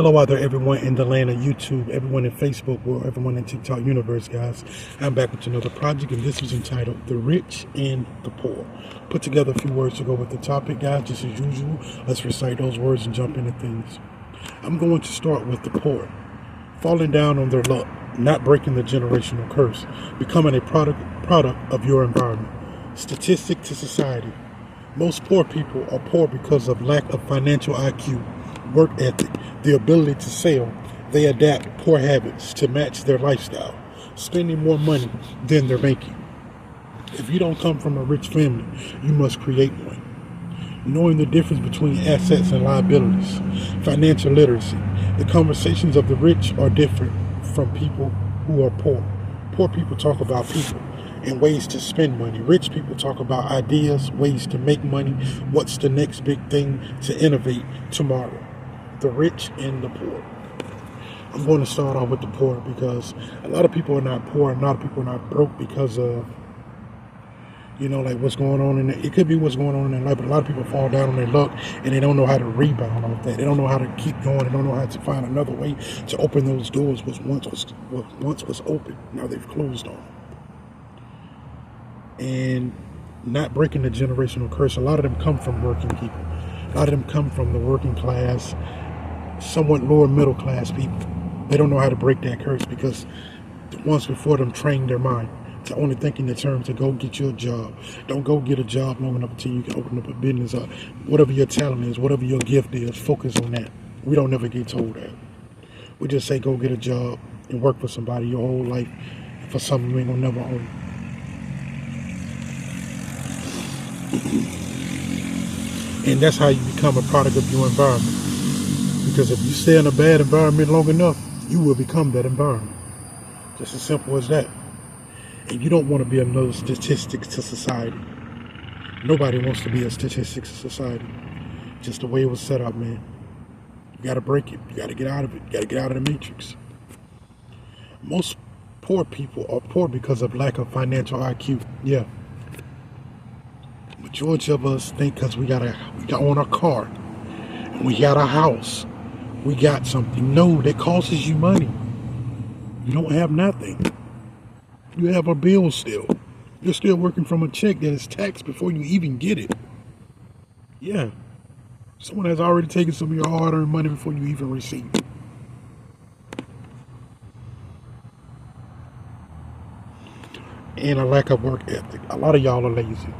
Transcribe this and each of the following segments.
Hello out there, everyone in the land of YouTube, everyone in Facebook, or everyone in TikTok universe, guys. I'm back with another project, and this is entitled The Rich and the Poor. Put together a few words to go with the topic, guys. Just as usual, let's recite those words and jump into things. I'm going to start with the poor. Falling down on their luck, not breaking the generational curse, becoming a product of your environment. Statistic to society. Most poor people are poor because of lack of financial IQ, work ethic, the ability to sell. They adapt poor habits to match their lifestyle, spending more money than they're making. If you don't come from a rich family, you must create one. Knowing the difference between assets and liabilities. Financial literacy. The conversations of the rich are different from people who are poor. Poor people talk about people and ways to spend money. Rich people talk about ideas, ways to make money, what's the next big thing to innovate tomorrow. The rich and the poor. I'm going to start off with the poor because a lot of people are not poor and a lot of people are not broke because of, like what's going on in it. It could be what's going on in their life, but a lot of people fall down on their luck and they don't know how to rebound off that. They don't know how to keep going. They don't know how to find another way to open those doors which once was open. Now they've closed on. And not breaking the generational curse. A lot of them come from working people. A lot of them come from the working class, somewhat lower middle class people. They don't know how to break that curse because the ones before them trained their mind to only think in the terms of go get you a job. Don't go get a job long enough until you can open up a business up. Whatever your talent is, whatever your gift is, focus on that. We don't never get told that. We just say go get a job and work for somebody your whole life for something you ain't gonna never own. And that's how you become a product of your environment. Because if you stay in a bad environment long enough, you will become that environment. Just as simple as that. And you don't want to be another statistic to society. Nobody wants to be a statistic to society. Just the way it was set up, man. You got to break it. You got to get out of it. You got to get out of the matrix. Most poor people are poor because of lack of financial IQ. Yeah. Majority of us think because we own a car, and we got a house, we got something. No, that costs you money. You don't have nothing. You have a bill still. You're still working from a check that is taxed before you even get it. Yeah. Someone has already taken some of your hard-earned money before you even receive it. And a lack of work ethic. A lot of y'all are lazy.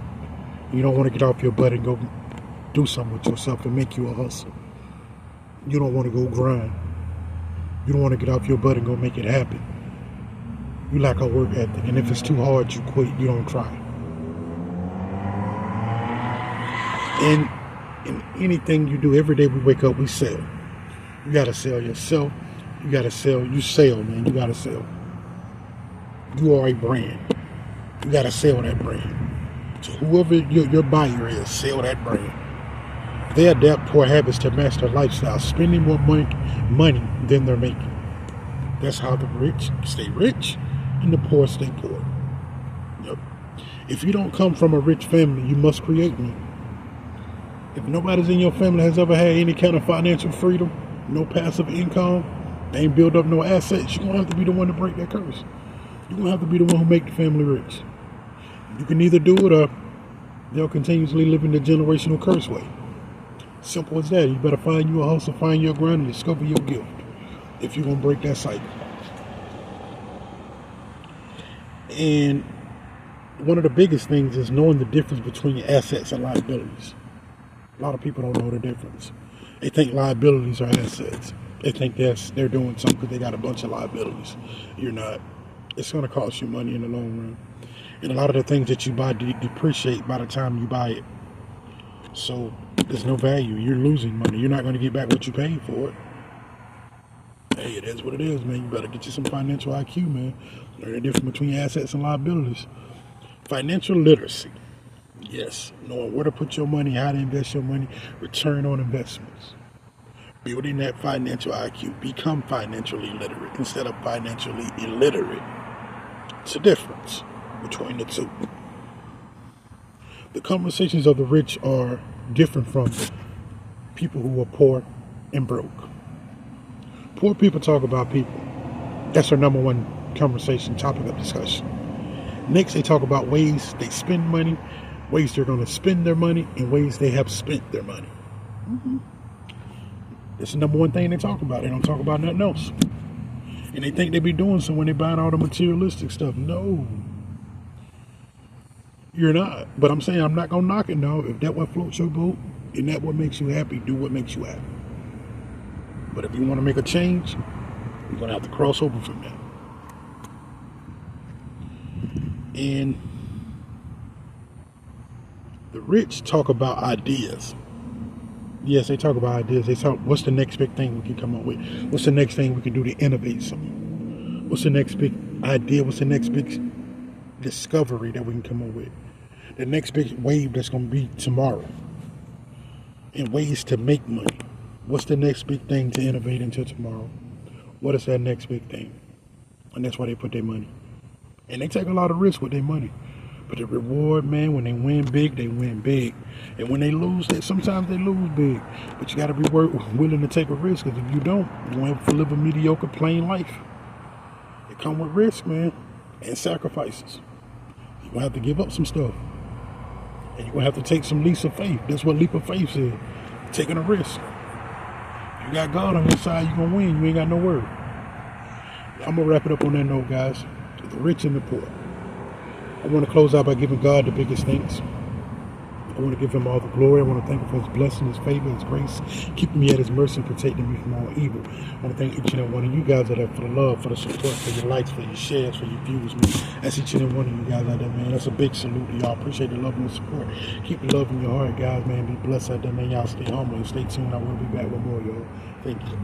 You don't want to get off your butt and go do something with yourself and make you a hustle. You don't want to go grind. You don't want to get off your butt and go make it happen. You lack a work ethic, and if it's too hard, you quit. You don't try. And in anything you do, every day we wake up, we sell. You got to sell yourself. You got to sell. You sell, man. You got to sell. You are a brand. You got to sell that brand. So whoever your buyer is, sell that brand. They adapt poor habits to match their lifestyle, spending more money than they're making. That's how the rich stay rich and the poor stay poor. Yep. If you don't come from a rich family, you must create one. If nobody's in your family has ever had any kind of financial freedom, no passive income, they ain't built up no assets, you're going to have to be the one to break that curse. You're going to have to be the one who make the family rich. You can either do it or they'll continuously live in the generational curse way. Simple as that. You better find you a hustle, find your grind, and discover your gift if you're going to break that cycle. And one of the biggest things is knowing the difference between assets and liabilities. A lot of people don't know the difference. They think liabilities are assets. They think they're doing something because they got a bunch of liabilities. You're not. It's going to cost you money in the long run. And a lot of the things that you buy depreciate by the time you buy it. So there's no value. You're losing money. You're not going to get back what you paid for it. Hey, it is what it is, man. You better get you some financial IQ, man. Learn the difference between assets and liabilities. Financial literacy. Yes. Knowing where to put your money, how to invest your money, return on investments. Building that financial IQ. Become financially literate instead of financially illiterate. It's a difference between the two. The conversations of the rich are different from people who are poor and broke. Poor people talk about people. That's their number one conversation topic of discussion. Next, they talk about ways they spend money, ways they're going to spend their money, and ways they have spent their money. That's the number one thing they talk about. They don't talk about nothing else. And they think they be doing so when they buying all the materialistic stuff. No, you're not. But I'm saying I'm not going to knock it now. If that what floats your boat and that what makes you happy, do what makes you happy. But if you want to make a change, you're going to have to cross over from that. And the rich talk about ideas. Yes, they talk about ideas. They talk, what's the next big thing we can come up with? What's the next thing we can do to innovate something? What's the next big idea? What's the next big discovery that we can come up with? The next big wave that's going to be tomorrow. And ways to make money. What's the next big thing to innovate into tomorrow? What is that next big thing? And that's why they put their money. And they take a lot of risk with their money. But the reward, man, when they win big, they win big. And when they lose, sometimes they lose big. But you got to be willing to take a risk. Because if you don't, you're going to live a mediocre, plain life. It comes with risk, man, and sacrifices. You're going to have to give up some stuff. And you're going to have to take some leaps of faith. That's what leap of faith is. Taking a risk. You got God on your side, you're going to win. You ain't got no word. I'm going to wrap it up on that note, guys. The rich and the poor. I want to close out by giving God the biggest thanks. I want to give him all the glory. I want to thank him for his blessing, his favor, his grace, keeping me at his mercy and protecting me from all evil. I want to thank each and every one of you guys out there for the love, for the support, for your likes, for your shares, for your views, man. That's each and every one of you guys out there, man. That's a big salute to y'all. Appreciate the love and the support. Keep the love in your heart, guys, man. Be blessed out there, man. Y'all stay humble and stay tuned. I will be back with more, y'all. Thank you.